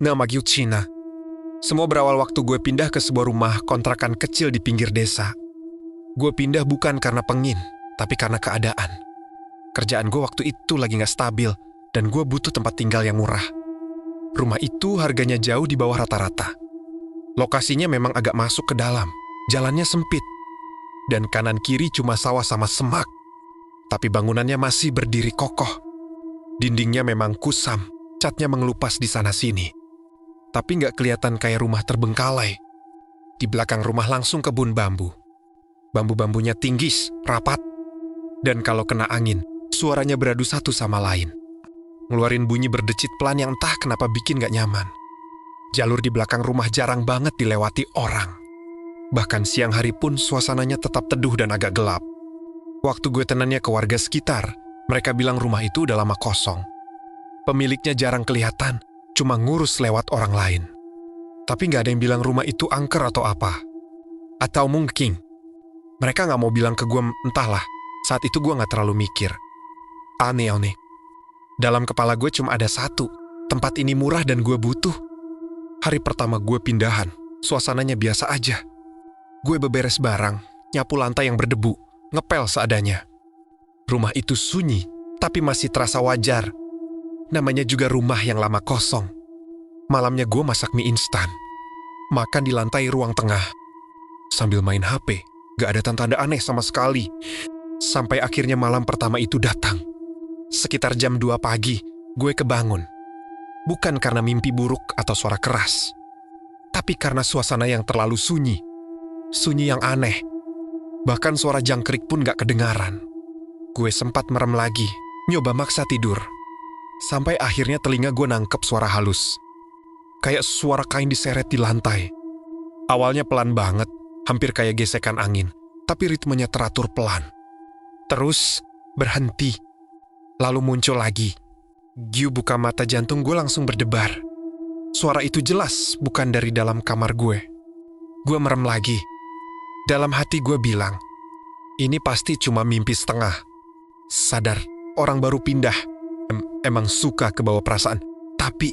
Nama Gyuchina. Semua berawal waktu gue pindah ke sebuah rumah kontrakan kecil di pinggir desa. Gue pindah bukan karena pengin, tapi karena keadaan. Kerjaan gue waktu itu lagi gak stabil, dan gue butuh tempat tinggal yang murah. Rumah itu harganya jauh di bawah rata-rata. Lokasinya memang agak masuk ke dalam, jalannya sempit, dan kanan kiri cuma sawah sama semak. Tapi bangunannya masih berdiri kokoh. Dindingnya memang kusam, catnya mengelupas di sana-sini. Tapi nggak kelihatan kayak rumah terbengkalai. Di belakang rumah langsung kebun bambu. Bambu-bambunya tinggi, rapat. Dan kalau kena angin, suaranya beradu satu sama lain. Ngeluarin bunyi berdecit pelan yang entah kenapa bikin nggak nyaman. Jalur di belakang rumah jarang banget dilewati orang. Bahkan siang hari pun suasananya tetap teduh dan agak gelap. Waktu gue tanya ke warga sekitar, mereka bilang rumah itu udah lama kosong. Pemiliknya jarang kelihatan, cuma ngurus lewat orang lain. Tapi nggak ada yang bilang rumah itu angker atau apa. Atau mungkin mereka nggak mau bilang ke gue, entahlah. Saat itu gue nggak terlalu mikir. Aneh. Dalam kepala gue cuma ada satu, tempat ini murah dan gue butuh. Hari pertama gue pindahan, suasananya biasa aja. Gue beberes barang, nyapu lantai yang berdebu, ngepel seadanya. Rumah itu sunyi, tapi masih terasa wajar. Namanya juga rumah yang lama kosong. Malamnya gue masak mie instan. Makan di lantai ruang tengah. Sambil main HP, gak ada tanda-tanda aneh sama sekali. Sampai akhirnya malam pertama itu datang. Sekitar jam 2 pagi, gue kebangun. Bukan karena mimpi buruk atau suara keras. Tapi karena suasana yang terlalu sunyi. Sunyi yang aneh. Bahkan suara jangkrik pun gak kedengaran. Gue sempat merem lagi, nyoba maksa tidur. Sampai akhirnya telinga gue nangkep suara halus. Kayak suara kain diseret di lantai. Awalnya pelan banget, hampir kayak gesekan angin. Tapi ritmenya teratur pelan. Terus berhenti. Lalu muncul lagi. Gyu buka mata, jantung gue langsung berdebar. Suara itu jelas bukan dari dalam kamar gue. Gue merem lagi. Dalam hati gue bilang, ini pasti cuma mimpi setengah. Sadar, orang baru pindah. Emang suka kebawa perasaan. Tapi,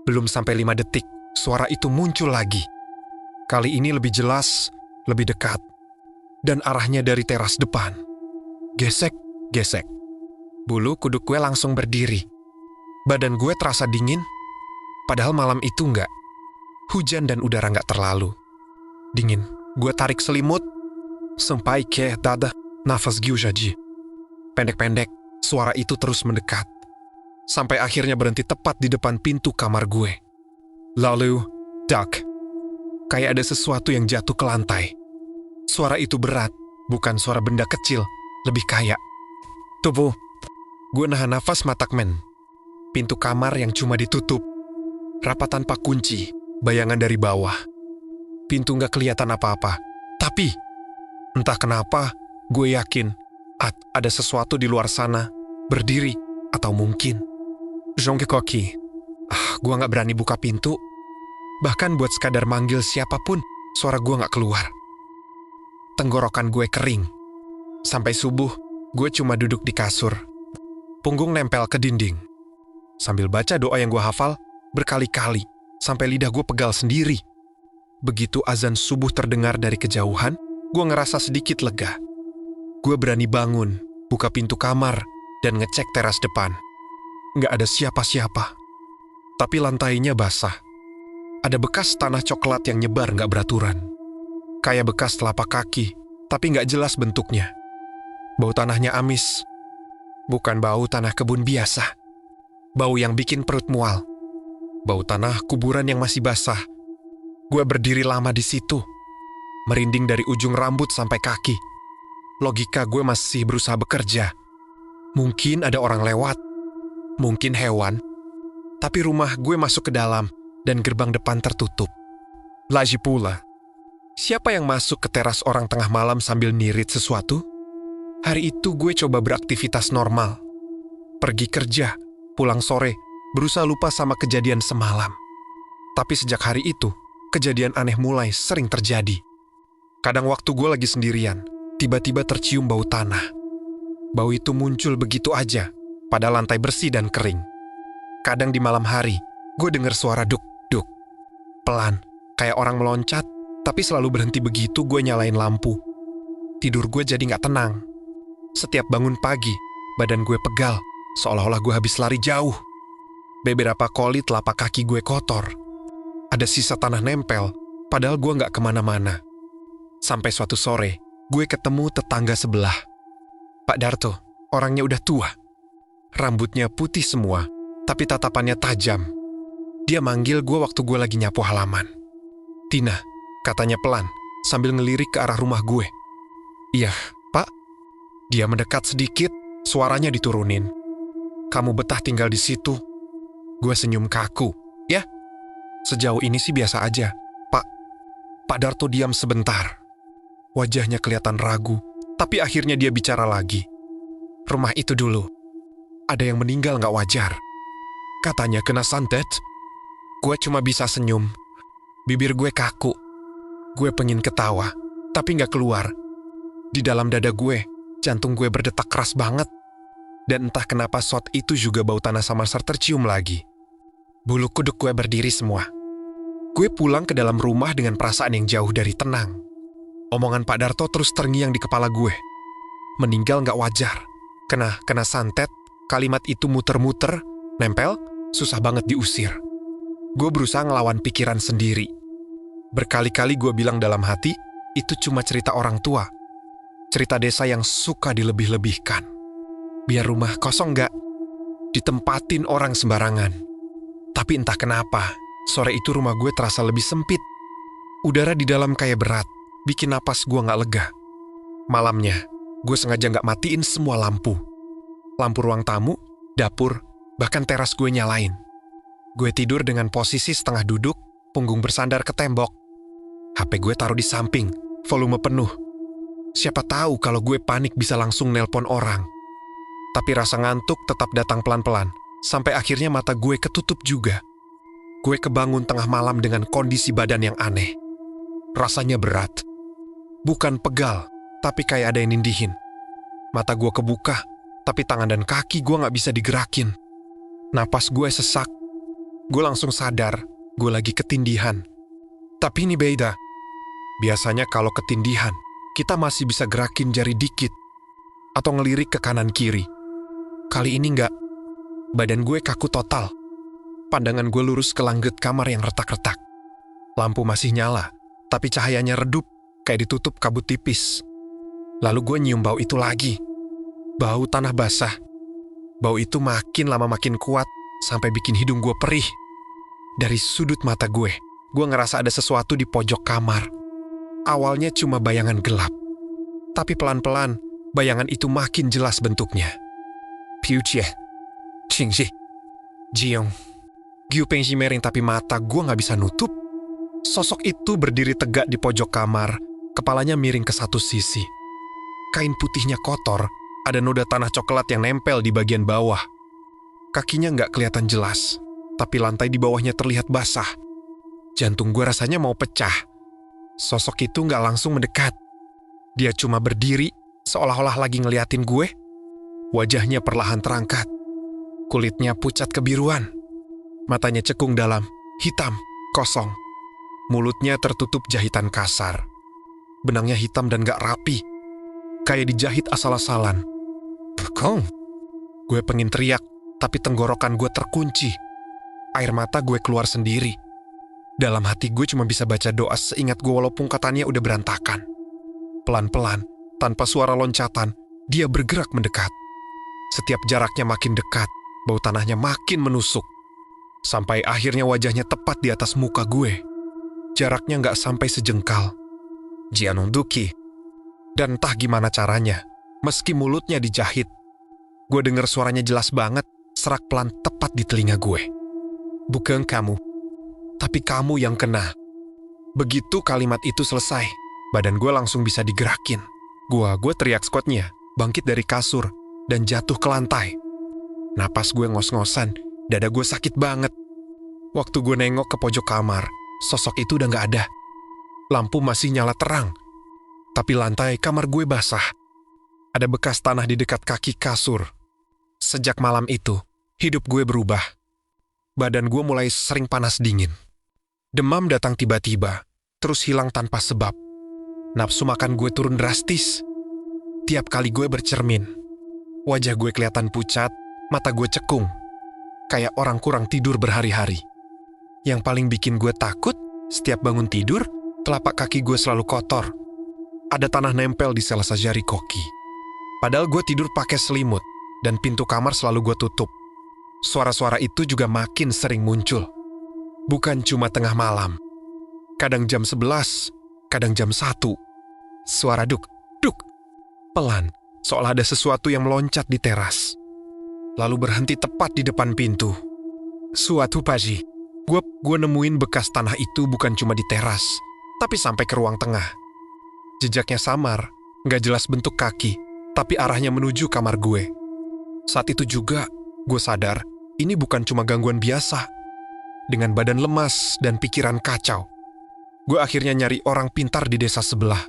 belum sampai 5 detik, suara itu muncul lagi. Kali ini lebih jelas, lebih dekat. Dan arahnya dari teras depan. Gesek. Bulu kuduk gue langsung berdiri. Badan gue terasa dingin, padahal malam itu enggak. Hujan dan udara enggak terlalu dingin. Gue tarik selimut, sampai ke dada, nafas gyujaji. Pendek-pendek, suara itu terus mendekat. Sampai akhirnya berhenti tepat di depan pintu kamar gue. Lalu, dak. Kayak ada sesuatu yang jatuh ke lantai. Suara itu berat, bukan suara benda kecil, lebih kayak tubuh. Gue nahan nafas matakmen. Pintu kamar yang cuma ditutup. Rapat tanpa kunci, bayangan dari bawah. Pintu nggak kelihatan apa-apa. Tapi, entah kenapa, gue yakin ada sesuatu di luar sana, berdiri, atau mungkin Zhongkekoki. Gue nggak berani buka pintu. Bahkan buat sekadar manggil siapapun, suara gue nggak keluar. Tenggorokan gue kering. Sampai subuh, gue cuma duduk di kasur. Punggung nempel ke dinding. Sambil baca doa yang gue hafal berkali-kali, sampai lidah gue pegal sendiri. Begitu azan subuh terdengar dari kejauhan, gue ngerasa sedikit lega. Gue berani bangun, buka pintu kamar, dan ngecek teras depan. Nggak ada siapa-siapa. Tapi lantainya basah. Ada bekas tanah coklat yang nyebar nggak beraturan. Kayak bekas telapak kaki, tapi nggak jelas bentuknya. Bau tanahnya amis. Bukan bau tanah kebun biasa. Bau yang bikin perut mual. Bau tanah kuburan yang masih basah. Gue berdiri lama di situ. Merinding dari ujung rambut sampai kaki. Logika gue masih berusaha bekerja. Mungkin ada orang lewat. Mungkin hewan. Tapi rumah gue masuk ke dalam dan gerbang depan tertutup. Lagi pula, siapa yang masuk ke teras orang tengah malam sambil nirit sesuatu? Hari itu gue coba beraktivitas normal. Pergi kerja, pulang sore, berusaha lupa sama kejadian semalam. Tapi sejak hari itu, kejadian aneh mulai sering terjadi. Kadang waktu gue lagi sendirian, tiba-tiba tercium bau tanah. Bau itu muncul begitu aja, pada lantai bersih dan kering. Kadang di malam hari, Gue denger suara duk-duk. Pelan, kayak orang meloncat, tapi selalu berhenti begitu gue nyalain lampu. Tidur gue jadi gak tenang. Setiap bangun pagi, badan gue pegal, seolah-olah gue habis lari jauh. Beberapa kali telapak kaki gue kotor. Ada sisa tanah nempel, padahal gue gak kemana-mana. Sampai suatu sore, gue ketemu tetangga sebelah. Pak Darto, orangnya udah tua. Rambutnya putih semua, tapi tatapannya tajam. Dia manggil gue waktu gue lagi nyapu halaman. "Tina," katanya pelan, sambil ngelirik ke arah rumah gue. "Iya, Pak." Dia mendekat sedikit, suaranya diturunin. "Kamu betah tinggal di situ?" Gue senyum kaku. "Ya, sejauh ini sih biasa aja, Pak." Pak Darto diam sebentar. Wajahnya kelihatan ragu, tapi akhirnya dia bicara lagi. "Rumah itu dulu, ada yang meninggal gak wajar. Katanya kena santet." Gue cuma bisa senyum. Bibir gue kaku. Gue pengen ketawa, tapi gak keluar. Di dalam dada gue, jantung gue berdetak keras banget. Dan entah kenapa saat itu juga bau tanah samar tercium lagi. Bulu kuduk gue berdiri semua. Gue pulang ke dalam rumah dengan perasaan yang jauh dari tenang. Omongan Pak Darto terus terngiang di kepala gue. Meninggal gak wajar. Kena santet, kalimat itu muter-muter, nempel, susah banget diusir. Gue berusaha ngelawan pikiran sendiri. Berkali-kali gue bilang dalam hati, itu cuma cerita orang tua. Cerita desa yang suka dilebih-lebihkan. Biar rumah kosong gak ditempatin orang sembarangan. Tapi entah kenapa, sore itu rumah gue terasa lebih sempit. Udara di dalam kayak berat, bikin napas gue gak lega. Malamnya, gue sengaja gak matiin semua lampu. Lampu ruang tamu, dapur, bahkan teras gue nyalain. Gue tidur dengan posisi setengah duduk, punggung bersandar ke tembok. HP gue taruh di samping, volume penuh. Siapa tahu kalau gue panik bisa langsung nelpon orang. Tapi rasa ngantuk tetap datang pelan-pelan, sampai akhirnya mata gue ketutup juga. Gue kebangun tengah malam dengan kondisi badan yang aneh. Rasanya berat. Bukan pegal, tapi kayak ada yang nindihin. Mata gue kebuka, tapi tangan dan kaki gue gak bisa digerakin. Napas gue sesak. Gue langsung sadar, gue lagi ketindihan. Tapi ini beda. Biasanya kalau ketindihan, kita masih bisa gerakin jari dikit. Atau ngelirik ke kanan kiri. Kali ini enggak. Badan gue kaku total. Pandangan gue lurus ke langit kamar yang retak-retak. Lampu masih nyala, tapi cahayanya redup, kayak ditutup kabut tipis. Lalu gue nyium bau itu lagi. Bau tanah basah. Bau itu makin lama makin kuat, sampai bikin hidung gue perih. Dari sudut mata gue ngerasa ada sesuatu di pojok kamar. Awalnya cuma bayangan gelap. Tapi pelan-pelan, bayangan itu makin jelas bentuknya. Piucie, Qingxi, Jiong. Giu Pengxi mering tapi mata gue gak bisa nutup. Sosok itu berdiri tegak di pojok kamar, kepalanya miring ke satu sisi. Kain putihnya kotor, ada noda tanah coklat yang nempel di bagian bawah. Kakinya nggak kelihatan jelas, tapi lantai di bawahnya terlihat basah. Jantung gue rasanya mau pecah. Sosok itu nggak langsung mendekat. Dia cuma berdiri, seolah-olah lagi ngeliatin gue. Wajahnya perlahan terangkat. Kulitnya pucat kebiruan. Matanya cekung dalam, hitam, kosong. Mulutnya tertutup jahitan kasar. Benangnya hitam dan gak rapi. Kayak dijahit asal-asalan. Bekong. Gue pengen teriak, tapi tenggorokan gue terkunci. Air mata gue keluar sendiri. Dalam hati gue cuma bisa baca doa seingat gue walaupun katanya udah berantakan. Pelan-pelan, tanpa suara loncatan, dia bergerak mendekat. Setiap jaraknya makin dekat, bau tanahnya makin menusuk. Sampai akhirnya wajahnya tepat di atas muka gue. Jaraknya nggak sampai sejengkal. Jianong Duki. Dan entah gimana caranya, meski mulutnya dijahit, gue dengar suaranya jelas banget, serak pelan tepat di telinga gue. Bukan kamu, tapi kamu yang kena. Begitu kalimat itu selesai, badan gue langsung bisa digerakin. Gue teriak squatnya, bangkit dari kasur, dan jatuh ke lantai. Napas gue ngos-ngosan, dada gue sakit banget. Waktu gue nengok ke pojok kamar, sosok itu udah gak ada. Lampu masih nyala terang, tapi lantai kamar gue basah. Ada bekas tanah di dekat kaki kasur. Sejak malam itu, hidup gue berubah. badan gue mulai sering panas dingin. Demam datang tiba-tiba, terus hilang tanpa sebab. Nafsu makan gue turun drastis. Tiap kali gue bercermin, wajah gue kelihatan pucat, mata gue cekung. Kayak orang kurang tidur berhari-hari. Yang paling bikin gue takut, setiap bangun tidur, telapak kaki gue selalu kotor. Ada tanah nempel di salah jari kaki. Padahal gue tidur pakai selimut, dan pintu kamar selalu gue tutup. Suara-suara itu juga makin sering muncul. Bukan cuma tengah malam. Kadang jam 11, kadang jam 1. Suara duk, duk. Pelan, seolah ada sesuatu yang meloncat di teras. Lalu berhenti tepat di depan pintu. Suatu pagi, gue nemuin bekas tanah itu bukan cuma di teras, tapi sampai ke ruang tengah. Jejaknya samar, nggak jelas bentuk kaki, tapi arahnya menuju kamar gue. Saat itu juga, gue sadar, ini bukan cuma gangguan biasa. Dengan badan lemas dan pikiran kacau, gue akhirnya nyari orang pintar di desa sebelah.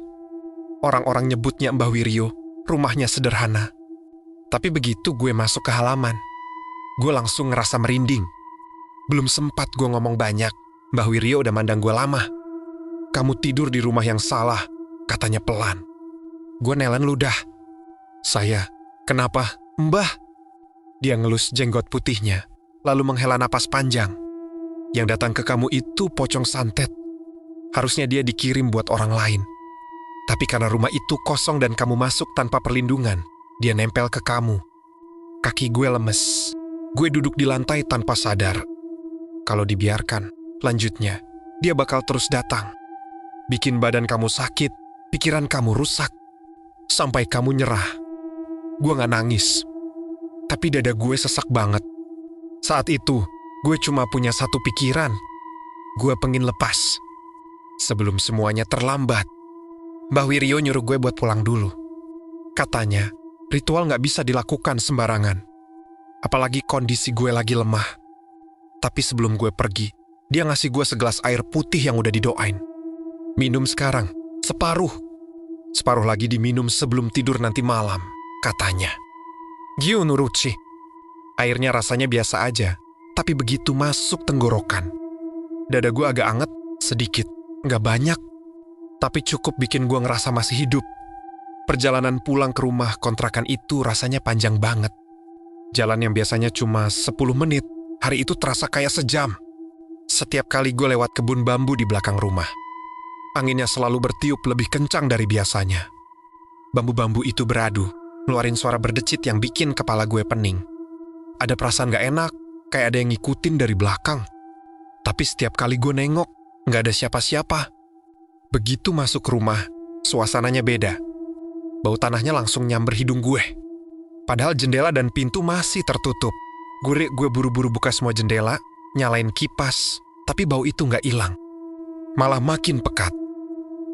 Orang-orang nyebutnya Mbah Wiryo, rumahnya sederhana. Tapi begitu gue masuk ke halaman, gue langsung ngerasa merinding. Belum sempat gue ngomong banyak, Mbah Wiryo udah mandang gue lama. "Kamu tidur di rumah yang salah," katanya pelan. Gue nelen ludah. "Saya, kenapa, Mbah?" Dia ngelus jenggot putihnya, lalu menghela napas panjang. "Yang datang ke kamu itu pocong santet. Harusnya dia dikirim buat orang lain. Tapi karena rumah itu kosong dan kamu masuk tanpa perlindungan, dia nempel ke kamu." Kaki gue lemes. Gue duduk di lantai tanpa sadar. Kalau dibiarkan, lanjutnya, dia bakal terus datang. Bikin badan kamu sakit, pikiran kamu rusak, sampai kamu nyerah. Gue gak nangis, tapi dada gue sesak banget. Saat itu, gue cuma punya satu pikiran. Gue pengen lepas. Sebelum semuanya terlambat, Mbah Wiryo nyuruh gue buat pulang dulu. Katanya, ritual gak bisa dilakukan sembarangan. Apalagi kondisi gue lagi lemah. Tapi sebelum gue pergi, dia ngasih gue segelas air putih yang udah didoain. "Minum sekarang, separuh. Separuh lagi diminum sebelum tidur nanti malam," katanya. Gio nurut. Airnya rasanya biasa aja, tapi begitu masuk tenggorokan, dada gue agak anget sedikit, nggak banyak, tapi cukup bikin gue ngerasa masih hidup. Perjalanan pulang ke rumah kontrakan itu rasanya panjang banget. Jalan yang biasanya cuma 10 menit, hari itu terasa kayak sejam. Setiap kali gue lewat kebun bambu di belakang rumah, anginnya selalu bertiup lebih kencang dari biasanya. Bambu-bambu itu beradu, ngeluarin suara berdecit yang bikin kepala gue pening. Ada perasaan gak enak, kayak ada yang ngikutin dari belakang. Tapi setiap kali gue nengok, gak ada siapa-siapa. Begitu masuk rumah, suasananya beda. Bau tanahnya langsung nyamber hidung gue. Padahal jendela dan pintu masih tertutup. Gue buru-buru buka semua jendela, nyalain kipas, tapi bau itu gak hilang. Malah makin pekat.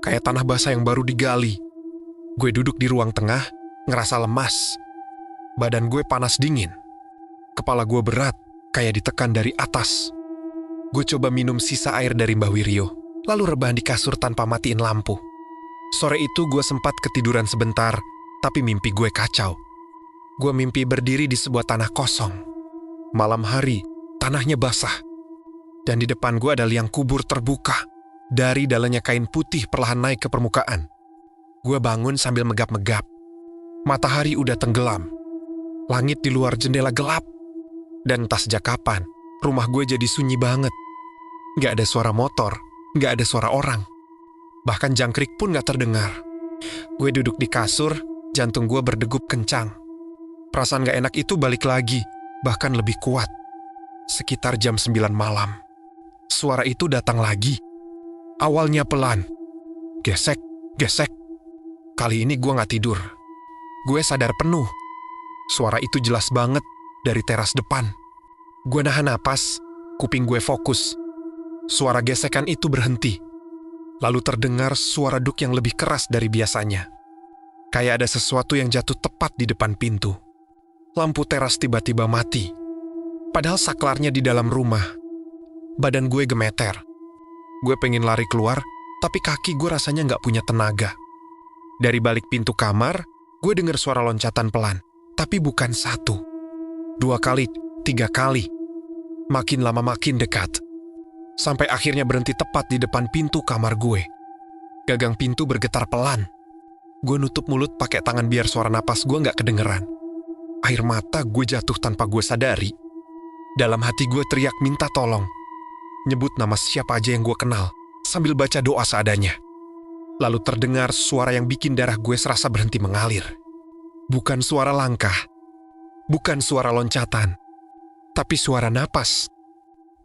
Kayak tanah basah yang baru digali. Gue duduk di ruang tengah, ngerasa lemas. Badan gue panas dingin. Kepala gue berat, kayak ditekan dari atas. Gue coba minum sisa air dari Mbah Wiryo, lalu rebahan di kasur tanpa matiin lampu. Sore itu gue sempat ketiduran sebentar, tapi mimpi gue kacau. Gue mimpi berdiri di sebuah tanah kosong. Malam hari, tanahnya basah. Dan di depan gue ada liang kubur terbuka. Dari dalamnya kain putih perlahan naik ke permukaan. Gue bangun sambil megap-megap. Matahari udah tenggelam. Langit di luar jendela gelap. Dan entah sejak kapan, rumah gue jadi sunyi banget. Gak ada suara motor, gak ada suara orang. Bahkan jangkrik pun gak terdengar. Gue duduk di kasur, jantung gue berdegup kencang. Perasaan gak enak itu balik lagi, bahkan lebih kuat. Sekitar jam 9 malam. Suara itu datang lagi. Awalnya pelan. Gesek, gesek. Kali ini gue gak tidur. Gue sadar penuh. Suara itu jelas banget dari teras depan. Gue nahan napas, kuping gue fokus. Suara gesekan itu berhenti. Lalu terdengar suara duk yang lebih keras dari biasanya. Kayak ada sesuatu yang jatuh tepat di depan pintu. Lampu teras tiba-tiba mati. Padahal saklarnya di dalam rumah. Badan gue gemeter. Gue pengen lari keluar, tapi kaki gue rasanya gak punya tenaga. Dari balik pintu kamar, gue dengar suara loncatan pelan, tapi bukan 1, 2 kali, 3 kali. Makin lama makin dekat. Sampai akhirnya berhenti tepat di depan pintu kamar gue. Gagang pintu bergetar pelan. Gue nutup mulut pakai tangan biar suara napas gue gak kedengeran. Air mata gue jatuh tanpa gue sadari. Dalam hati gue teriak minta tolong. Nyebut nama siapa aja yang gue kenal, sambil baca doa seadanya. Lalu terdengar suara yang bikin darah gue serasa berhenti mengalir. Bukan suara langkah, bukan suara loncatan, tapi suara napas.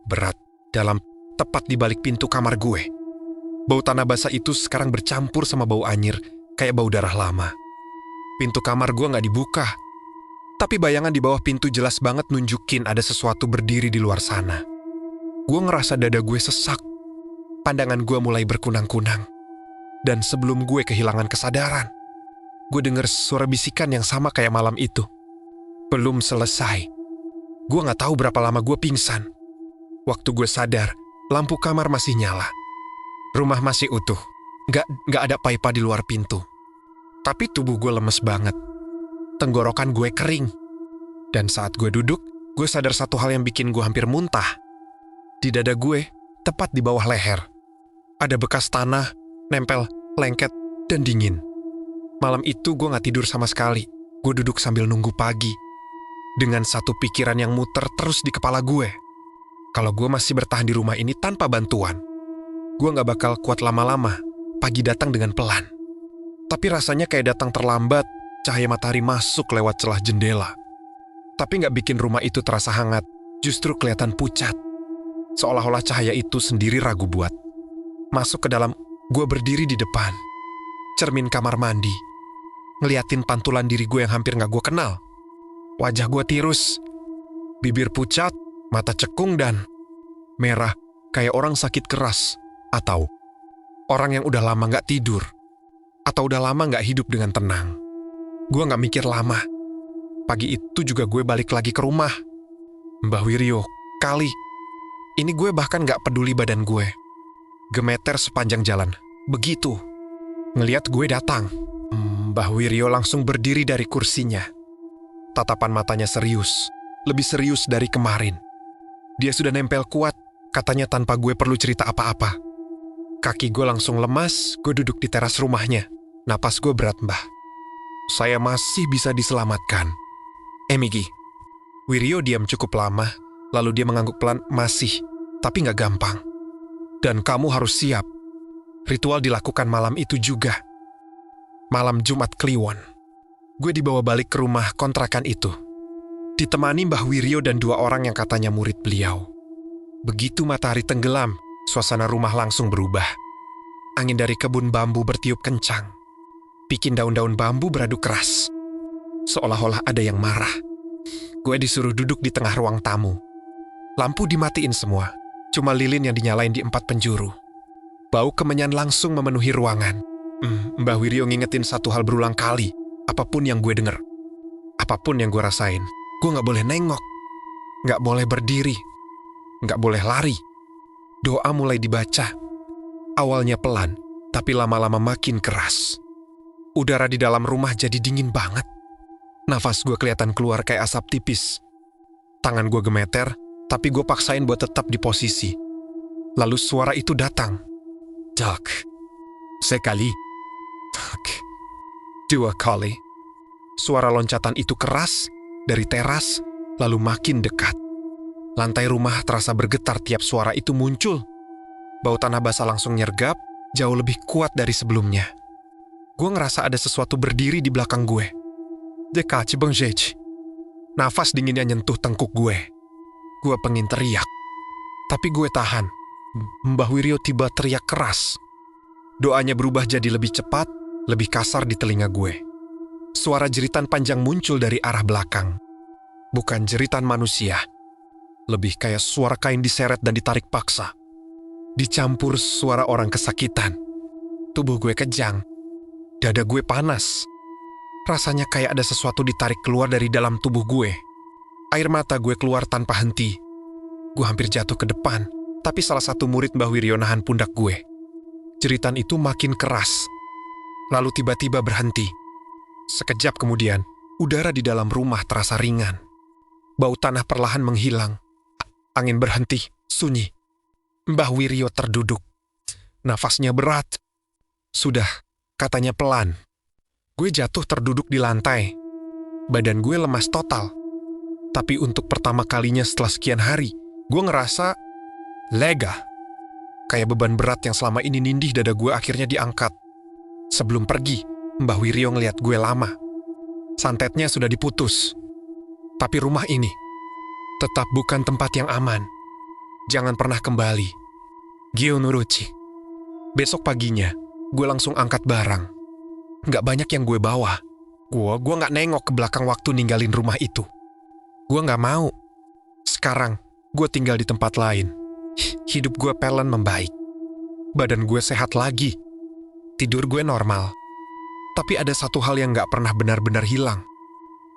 Berat, dalam, tepat di balik pintu kamar gue. Bau tanah basah itu sekarang bercampur sama bau anyir, kayak bau darah lama. Pintu kamar gue gak dibuka, tapi bayangan di bawah pintu jelas banget nunjukin ada sesuatu berdiri di luar sana. Gue ngerasa dada gue sesak, pandangan gue mulai berkunang-kunang. Dan sebelum gue kehilangan kesadaran, gue denger suara bisikan yang sama kayak malam itu. Belum selesai. Gue gak tahu berapa lama gue pingsan. Waktu gue sadar, lampu kamar masih nyala. Rumah masih utuh. Gak ada pipa di luar pintu. Tapi tubuh gue lemes banget. Tenggorokan gue kering. Dan saat gue duduk, gue sadar satu hal yang bikin gue hampir muntah. Di dada gue, tepat di bawah leher, ada bekas tanah, nempel, lengket, dan dingin. Malam itu gue gak tidur sama sekali. Gue duduk sambil nunggu pagi. Dengan satu pikiran yang muter terus di kepala gue. Kalau gue masih bertahan di rumah ini tanpa bantuan, gue gak bakal kuat lama-lama. Pagi datang dengan pelan. Tapi rasanya kayak datang terlambat. Cahaya matahari masuk lewat celah jendela. Tapi gak bikin rumah itu terasa hangat. Justru kelihatan pucat. Seolah-olah cahaya itu sendiri ragu buat masuk ke dalam. Gue berdiri di depan cermin kamar mandi, ngeliatin pantulan diri gue yang hampir gak gue kenal. Wajah gue tirus, bibir pucat, mata cekung dan merah kayak orang sakit keras, atau orang yang udah lama gak tidur, atau udah lama gak hidup dengan tenang. Gue gak mikir lama. Pagi itu juga gue balik lagi ke rumah. Mbah Wiryo, kali ini gue bahkan gak peduli badan gue. Gemeter sepanjang jalan. Begitu ngeliat gue datang, Mbah Wiryo langsung berdiri dari kursinya. Tatapan matanya serius, lebih serius dari kemarin. Dia sudah nempel kuat, katanya tanpa gue perlu cerita apa-apa. Kaki gue langsung lemas, gue duduk di teras rumahnya. Napas gue berat, Mbah. Saya masih bisa diselamatkan. Migi. Wiryo diam cukup lama, lalu dia mengangguk pelan, masih, tapi gak gampang. Dan kamu harus siap. Ritual dilakukan malam itu juga. Malam Jumat Kliwon. Gue dibawa balik ke rumah kontrakan itu. Ditemani Mbah Wiryo dan 2 orang yang katanya murid beliau. Begitu matahari tenggelam, suasana rumah langsung berubah. Angin dari kebun bambu bertiup kencang. Bikin daun-daun bambu beradu keras. Seolah-olah ada yang marah. Gue disuruh duduk di tengah ruang tamu. Lampu dimatiin semua. Cuma lilin yang dinyalain di 4 penjuru. Bau kemenyan langsung memenuhi ruangan. Mbah Wiryo ngingetin satu hal berulang kali. Apapun yang gue denger, apapun yang gue rasain, gue gak boleh nengok, gak boleh berdiri, gak boleh lari. Doa mulai dibaca. Awalnya pelan, tapi lama-lama makin keras. Udara di dalam rumah jadi dingin banget. Nafas gue kelihatan keluar kayak asap tipis. Tangan gue gemeter, tapi gue paksain buat tetap di posisi. Lalu suara itu datang. Tak. Sekali. Tak. 2 kali. Suara loncatan itu keras, dari teras, lalu makin dekat. Lantai rumah terasa bergetar tiap suara itu muncul. Bau tanah basah langsung nyergap, jauh lebih kuat dari sebelumnya. Gue ngerasa ada sesuatu berdiri di belakang gue. Dekat Cibengjej. Nafas dinginnya nyentuh tengkuk gue. Gue pengen teriak. Tapi gue tahan. Mbah Wiryo tiba teriak keras. Doanya berubah jadi lebih cepat, lebih kasar di telinga gue. Suara jeritan panjang muncul dari arah belakang. Bukan jeritan manusia. Lebih kayak suara kain diseret dan ditarik paksa. Dicampur suara orang kesakitan. Tubuh gue kejang. Dada gue panas. Rasanya kayak ada sesuatu ditarik keluar dari dalam tubuh gue. Air mata gue keluar tanpa henti. Gue hampir jatuh ke depan, tapi salah satu murid Mbah Wiryo nahan pundak gue. Jeritan itu makin keras. Lalu tiba-tiba berhenti. Sekejap kemudian, udara di dalam rumah terasa ringan. Bau tanah perlahan menghilang. Angin berhenti, sunyi. Mbah Wiryo terduduk. Nafasnya berat. Sudah, katanya pelan. Gue jatuh terduduk di lantai. Badan gue lemas total. Tapi untuk pertama kalinya setelah sekian hari, gue ngerasa lega. Kayak beban berat yang selama ini nindih dada gue akhirnya diangkat. Sebelum pergi, Mbah Wiryo ngeliat gue lama. Santetnya sudah diputus. Tapi rumah ini tetap bukan tempat yang aman. Jangan pernah kembali. Gyo Nuruchi. Besok paginya, gue langsung angkat barang. Nggak banyak yang gue bawa. Gue nggak nengok ke belakang waktu ninggalin rumah itu. Gue nggak mau. Sekarang, gue tinggal di tempat lain. Hidup gue pelan membaik. Badan gue sehat lagi. Tidur gue normal. Tapi ada satu hal yang nggak pernah benar-benar hilang.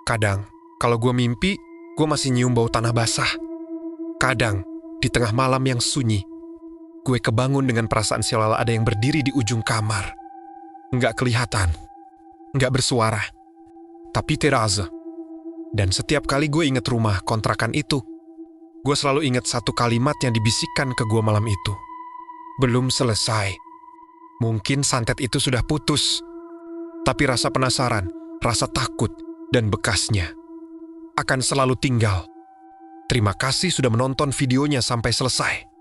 Kadang, kalau gue mimpi, gue masih nyium bau tanah basah. Kadang, di tengah malam yang sunyi, gue kebangun dengan perasaan seolah ada yang berdiri di ujung kamar. Nggak kelihatan, nggak bersuara, tapi terasa. Dan setiap kali gue inget rumah kontrakan itu, gue selalu inget satu kalimat yang dibisikkan ke gue malam itu. Belum selesai. Mungkin santet itu sudah putus, tapi rasa penasaran, rasa takut, dan bekasnya akan selalu tinggal. Terima kasih sudah menonton videonya sampai selesai.